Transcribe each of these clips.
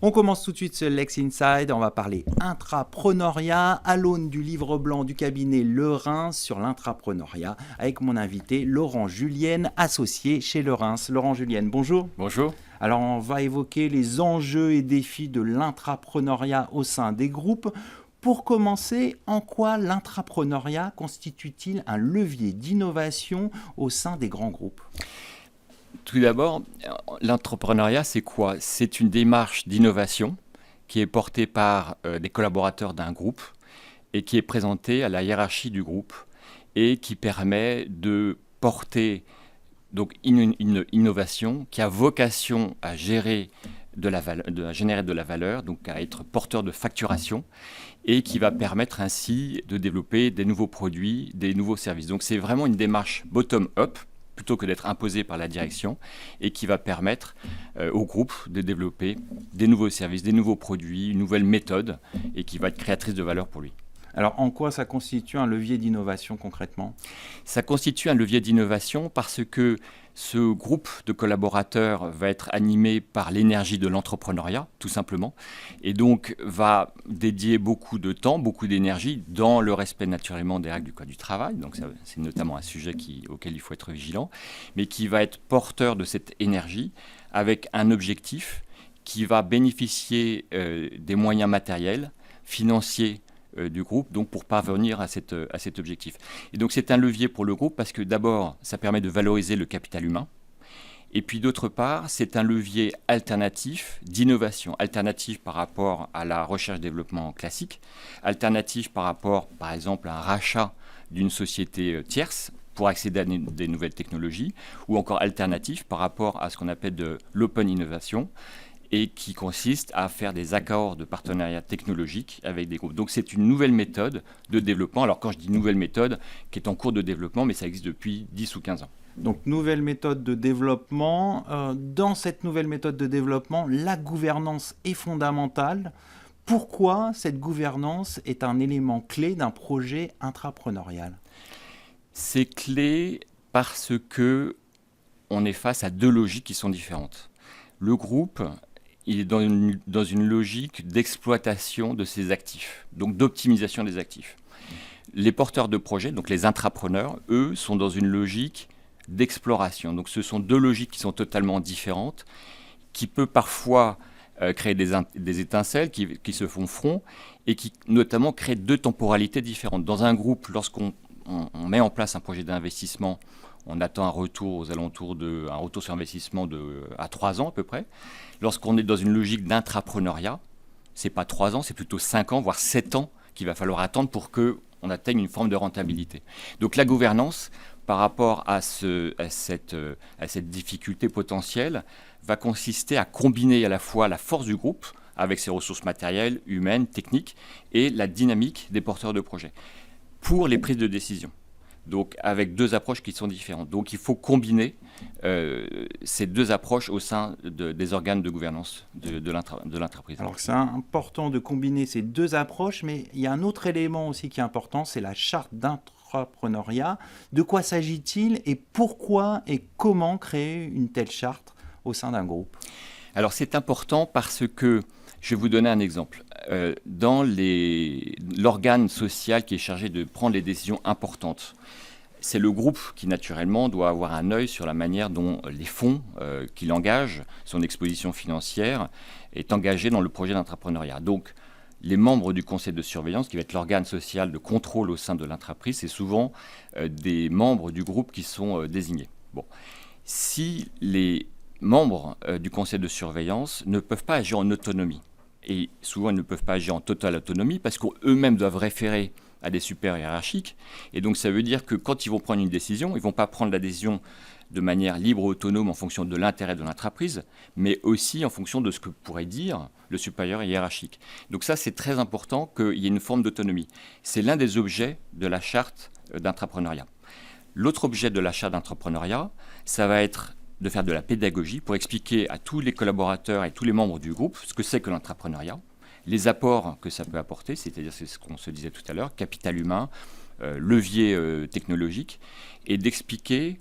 On commence tout de suite ce Lex Inside. On va parler intrapreneuriat à l'aune du livre blanc du cabinet Le Reims sur l'intrapreneuriat avec mon invité Laurent Julienne, associé chez Le Reims. Laurent Julienne, bonjour. Bonjour. Alors on va évoquer les enjeux et défis de l'intrapreneuriat au sein des groupes. Pour commencer, en quoi l'intrapreneuriat constitue-t-il un levier d'innovation au sein des grands groupes ? Tout d'abord, l'entrepreneuriat, c'est quoi ? C'est une démarche d'innovation qui est portée par des collaborateurs d'un groupe et qui est présentée à la hiérarchie du groupe et qui permet de porter donc une innovation qui a vocation à générer de la valeur, donc à être porteur de facturation et qui va permettre ainsi de développer des nouveaux produits, des nouveaux services. Donc c'est vraiment une démarche bottom-up plutôt que d'être imposé par la direction, et qui va permettre au groupe de développer des nouveaux services, des nouveaux produits, une nouvelle méthode, et qui va être créatrice de valeur pour lui. Alors en quoi ça constitue un levier d'innovation concrètement ? Ça constitue un levier d'innovation parce que ce groupe de collaborateurs va être animé par l'énergie de l'entrepreneuriat, tout simplement, et donc va dédier beaucoup de temps, beaucoup d'énergie dans le respect naturellement des règles du Code du travail. Donc ça, c'est notamment un sujet auquel il faut être vigilant, mais qui va être porteur de cette énergie avec un objectif qui va bénéficier des moyens matériels, financiers, du groupe, donc pour parvenir à cet objectif. Et donc c'est un levier pour le groupe parce que d'abord, ça permet de valoriser le capital humain, et puis d'autre part, c'est un levier alternatif d'innovation, alternatif par rapport à la recherche-développement classique, alternatif par rapport, par exemple, à un rachat d'une société tierce pour accéder à des nouvelles technologies, ou encore alternatif par rapport à ce qu'on appelle de l'open innovation, et qui consiste à faire des accords de partenariat technologique avec des groupes. Donc c'est une nouvelle méthode de développement. Alors quand je dis nouvelle méthode, qui est en cours de développement, mais ça existe depuis 10 ou 15 ans. Donc nouvelle méthode de développement. Dans cette nouvelle méthode de développement, la gouvernance est fondamentale. Pourquoi cette gouvernance est un élément clé d'un projet intrapreneurial ? C'est clé parce que on est face à deux logiques qui sont différentes. Le groupe, il est dans une logique d'exploitation de ses actifs, donc d'optimisation des actifs. Les porteurs de projets, donc les intrapreneurs, eux, sont dans une logique d'exploration. Donc ce sont deux logiques qui sont totalement différentes, qui peuvent parfois créer des étincelles qui se font front et qui notamment créent deux temporalités différentes. Dans un groupe, lorsqu'on met en place un projet d'investissement, on attend un retour aux alentours un retour sur investissement à 3 ans à peu près. Lorsqu'on est dans une logique d'intrapreneuriat, ce n'est pas 3 ans, c'est plutôt 5 ans, voire 7 ans qu'il va falloir attendre pour qu'on atteigne une forme de rentabilité. Donc la gouvernance, par rapport à cette difficulté potentielle, va consister à combiner à la fois la force du groupe avec ses ressources matérielles, humaines, techniques, et la dynamique des porteurs de projets pour les prises de décision. Donc avec deux approches qui sont différentes. Donc il faut combiner ces deux approches au sein des organes de gouvernance de l'entreprise. Alors c'est important de combiner ces deux approches, mais il y a un autre élément aussi qui est important, c'est la charte d'intrapreneuriat. De quoi s'agit-il et pourquoi et comment créer une telle charte au sein d'un groupe ? Alors c'est important parce que, je vais vous donner un exemple. Dans l'organe social qui est chargé de prendre les décisions importantes, c'est le groupe qui, naturellement, doit avoir un œil sur la manière dont les fonds qu'il engage, son exposition financière, est engagée dans le projet d'entrepreneuriat. Donc, les membres du conseil de surveillance, qui va être l'organe social de contrôle au sein de l'entreprise, c'est souvent des membres du groupe qui sont désignés. Bon. Si les membres du conseil de surveillance ne peuvent pas agir en autonomie, et souvent ils ne peuvent pas agir en totale autonomie parce qu'eux-mêmes doivent référer à des supérieurs hiérarchiques. Et donc ça veut dire que quand ils vont prendre une décision, ils ne vont pas prendre la décision de manière libre et autonome en fonction de l'intérêt de l'entreprise, mais aussi en fonction de ce que pourrait dire le supérieur hiérarchique. Donc ça, c'est très important qu'il y ait une forme d'autonomie. C'est l'un des objets de la charte d'entrepreneuriat. L'autre objet de la charte d'entrepreneuriat, ça va être de faire de la pédagogie pour expliquer à tous les collaborateurs et tous les membres du groupe ce que c'est que l'entrepreneuriat, les apports que ça peut apporter, c'est-à-dire c'est ce qu'on se disait tout à l'heure, capital humain, levier technologique, et d'expliquer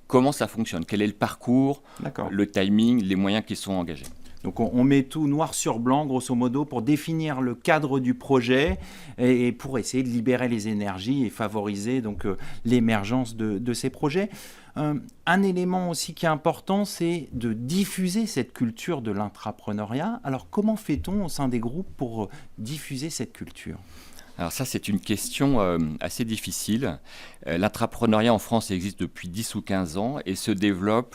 comment ça fonctionne, quel est le parcours, le timing, les moyens qui sont engagés. Donc on met tout noir sur blanc, grosso modo, pour définir le cadre du projet et pour essayer de libérer les énergies et favoriser donc l'émergence de ces projets. Un élément aussi qui est important, c'est de diffuser cette culture de l'intrapreneuriat. Alors comment fait-on au sein des groupes pour diffuser cette culture ? Alors ça, c'est une question assez difficile. L'intrapreneuriat en France existe depuis 10 ou 15 ans et se développe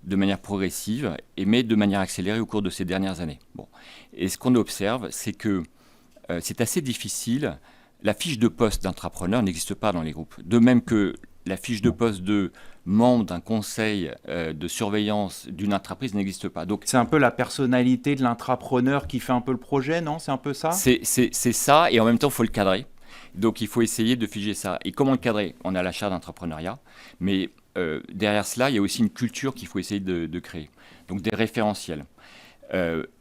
de manière progressive, mais de manière accélérée au cours de ces dernières années. Bon. Et ce qu'on observe, c'est que c'est assez difficile. La fiche de poste d'intrapreneur n'existe pas dans les groupes. De même que la fiche de poste de membre d'un conseil de surveillance d'une entreprise n'existe pas. Donc, c'est un peu la personnalité de l'intrapreneur qui fait un peu le projet, non ? C'est un peu ça ? C'est ça, et en même temps, il faut le cadrer. Donc, il faut essayer de figer ça. Et comment le cadrer ? On a la charte d'entrepreneuriat, mais derrière cela, il y a aussi une culture qu'il faut essayer de créer. Donc, des référentiels.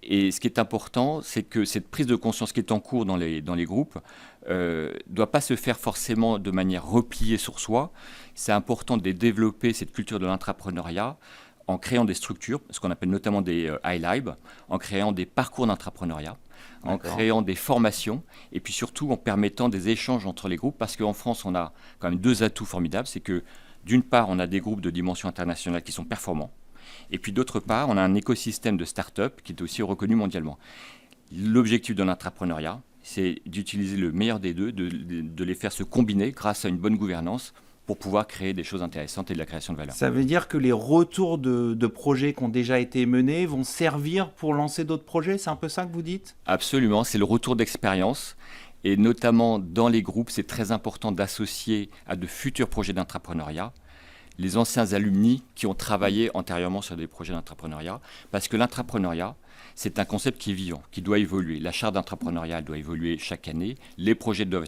Et ce qui est important, c'est que cette prise de conscience qui est en cours dans les groupes ne doit pas se faire forcément de manière repliée sur soi. C'est important de développer cette culture de l'intrapreneuriat en créant des structures, ce qu'on appelle notamment des iLab, en créant des parcours d'entrepreneuriat, en créant des formations, et puis surtout en permettant des échanges entre les groupes, parce qu'en France, on a quand même deux atouts formidables. C'est que, d'une part, on a des groupes de dimension internationale qui sont performants, et puis d'autre part, on a un écosystème de start-up qui est aussi reconnu mondialement. L'objectif de l'entrepreneuriat, c'est d'utiliser le meilleur des deux, de les faire se combiner grâce à une bonne gouvernance pour pouvoir créer des choses intéressantes et de la création de valeur. Ça veut dire que les retours de projets qui ont déjà été menés vont servir pour lancer d'autres projets ? C'est un peu ça que vous dites ? Absolument, c'est le retour d'expérience. Et notamment dans les groupes, c'est très important d'associer à de futurs projets d'entrepreneuriat les anciens alumni qui ont travaillé antérieurement sur des projets d'entrepreneuriat, parce que l'entrepreneuriat, c'est un concept qui est vivant, qui doit évoluer. La charte d'entrepreneuriat doit évoluer chaque année, les projets doivent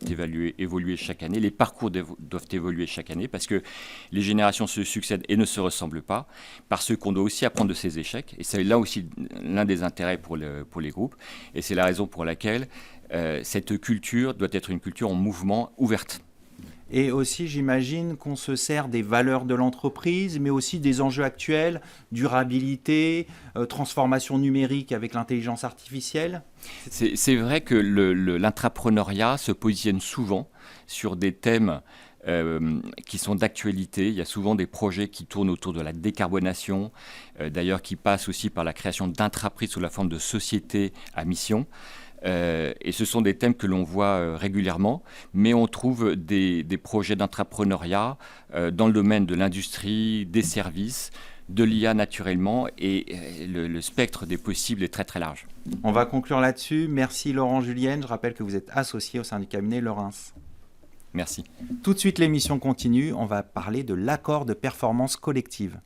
évoluer chaque année, les parcours doivent évoluer chaque année, parce que les générations se succèdent et ne se ressemblent pas, parce qu'on doit aussi apprendre de ses échecs, et c'est là aussi l'un des intérêts pour les groupes, et c'est la raison pour laquelle cette culture doit être une culture en mouvement, ouverte. Et aussi, j'imagine qu'on se sert des valeurs de l'entreprise, mais aussi des enjeux actuels, durabilité, transformation numérique avec l'intelligence artificielle. C'est vrai que l'intrapreneuriat se positionne souvent sur des thèmes qui sont d'actualité. Il y a souvent des projets qui tournent autour de la décarbonation, d'ailleurs qui passent aussi par la création d'intraprises sous la forme de sociétés à mission. Et ce sont des thèmes que l'on voit régulièrement, mais on trouve des projets d'entrepreneuriat dans le domaine de l'industrie, des services, de l'IA naturellement, et le spectre des possibles est très très large. On va conclure là-dessus. Merci Laurent Julienne. Je rappelle que vous êtes associé au sein du cabinet Leurens. Merci. Tout de suite, l'émission continue. On va parler de l'accord de performance collective.